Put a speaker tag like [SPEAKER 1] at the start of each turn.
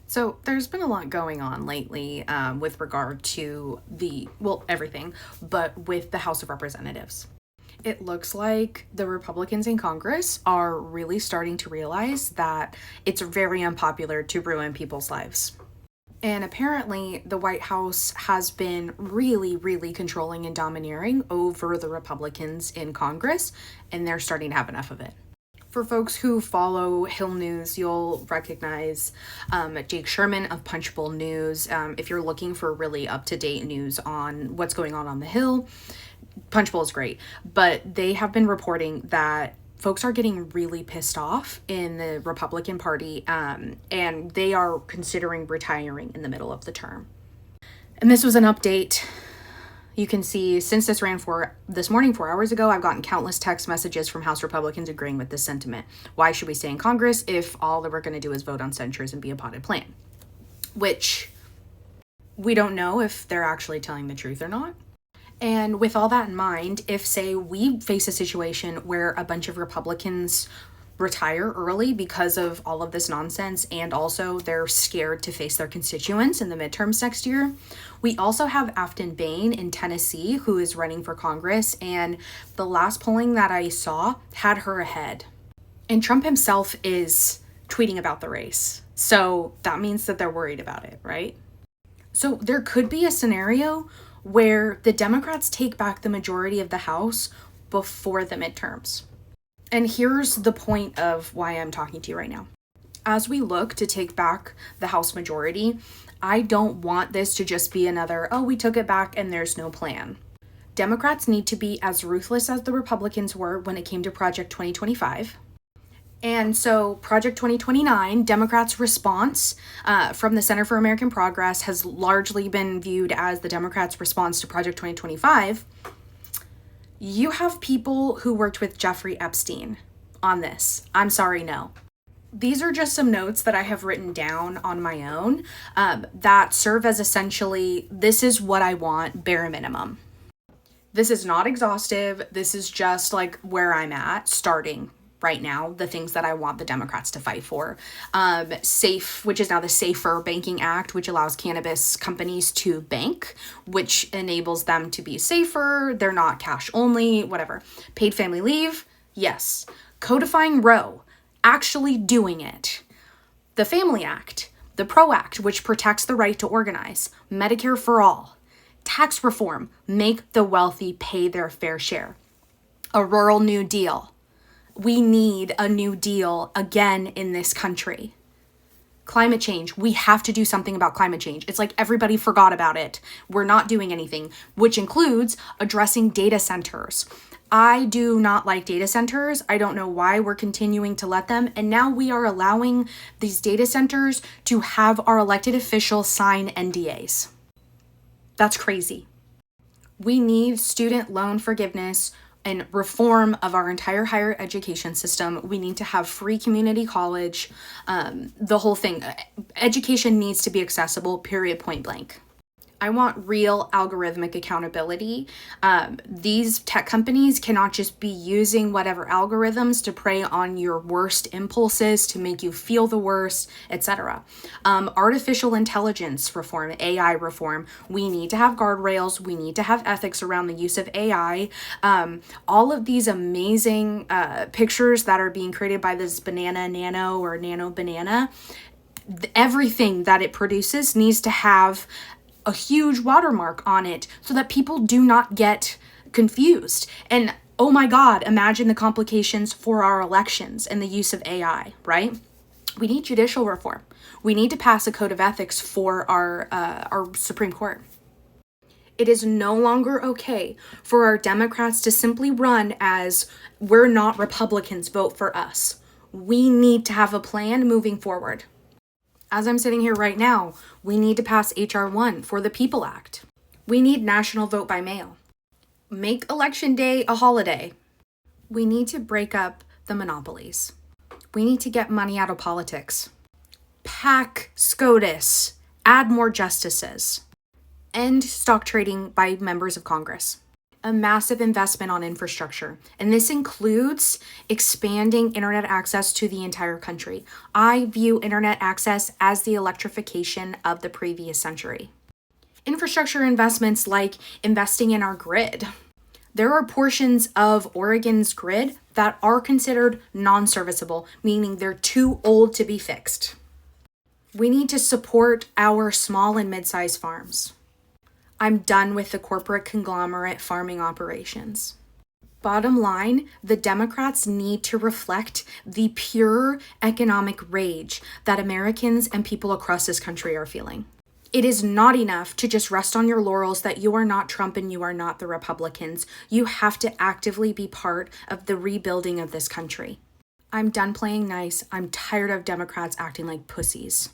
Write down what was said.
[SPEAKER 1] So there's been a lot going on lately with regard to everything, but with the House of Representatives. It looks like the Republicans in Congress are really starting to realize that it's very unpopular to ruin people's lives. And apparently, the White House has been really, really controlling and domineering over the Republicans in Congress, and they're starting to have enough of it. For folks who follow Hill News, you'll recognize Jake Sherman of Punchbowl News. If you're looking for really up-to-date news on what's going on the Hill, Punchbowl is great. But they have been reporting that folks are getting really pissed off in the Republican Party, and they are considering retiring in the middle of the term. And this was an update. You can see since this ran for this morning, 4 hours ago, I've gotten countless text messages from House Republicans agreeing with this sentiment. Why should we stay in Congress if all that we're going to do is vote on censures and be a potted plant? Which we don't know if they're actually telling the truth or not. And with all that in mind, if, say, we face a situation where a bunch of Republicans retire early because of all of this nonsense, and also they're scared to face their constituents in the midterms next year. We also have Afton Bain in Tennessee, who is running for Congress, and the last polling that I saw had her ahead. And Trump himself is tweeting about the race. So that means that they're worried about it, right? So there could be a scenario where the Democrats take back the majority of the House before the midterms. And here's the point of why I'm talking to you right now. As we look to take back the House majority, I don't want this to just be another, oh, we took it back and there's no plan. Democrats need to be as ruthless as the Republicans were when it came to Project 2025. And so Project 2029, Democrats' response from the Center for American Progress has largely been viewed as the Democrats' response to Project 2025. You have people who worked with Jeffrey Epstein on this. I'm sorry, no. These are just some notes that I have written down on my own that serve as essentially, this is what I want, bare minimum. This is not exhaustive. This is just like where I'm at starting right now, the things that I want the Democrats to fight for. SAFE, which is now the Safer Banking Act, which allows cannabis companies to bank, which enables them to be safer. They're not cash only, whatever. Paid family leave, yes. Codifying Roe, actually doing it. The Family Act, the PRO Act, which protects the right to organize. Medicare for all. Tax reform, make the wealthy pay their fair share. A rural New Deal. We need a New Deal again in this country. Climate change. We have to do something about climate change. It's like everybody forgot about it. We're not doing anything, which includes addressing data centers. I do not like data centers. I don't know why we're continuing to let them. And now we are allowing these data centers to have our elected officials sign NDAs. That's crazy. We need student loan forgiveness and reform of our entire higher education system. We need to have free community college, the whole thing. Education needs to be accessible, period, point blank. I want real algorithmic accountability. These tech companies cannot just be using whatever algorithms to prey on your worst impulses, to make you feel the worst, etc. Artificial intelligence reform, AI reform. We need to have guardrails. We need to have ethics around the use of AI. All of these amazing pictures that are being created by this banana nano or nano banana, everything that it produces needs to have a huge watermark on it so that people do not get confused. And oh my God, imagine the complications for our elections and the use of AI, right? We need judicial reform. We need to pass a code of ethics for our Supreme Court. It is no longer okay for our Democrats to simply run as we're not Republicans, vote for us. We need to have a plan moving forward. As I'm sitting here right now, we need to pass H.R. 1 for the PEOPLE Act. We need national vote by mail. Make Election Day a holiday. We need to break up the monopolies. We need to get money out of politics. Pack SCOTUS. Add more justices. End stock trading by members of Congress. a massive investment on infrastructure, and this includes expanding internet access to the entire country. I view internet access as the electrification of the previous century. Infrastructure investments like investing in our grid. There are portions of Oregon's grid that are considered non-serviceable, meaning they're too old to be fixed. We need to support our small and mid-sized farms. I'm done with the corporate conglomerate farming operations. Bottom line, the Democrats need to reflect the pure economic rage that Americans and people across this country are feeling. It is not enough to just rest on your laurels that you are not Trump and you are not the Republicans. You have to actively be part of the rebuilding of this country. I'm done playing nice. I'm tired of Democrats acting like pussies.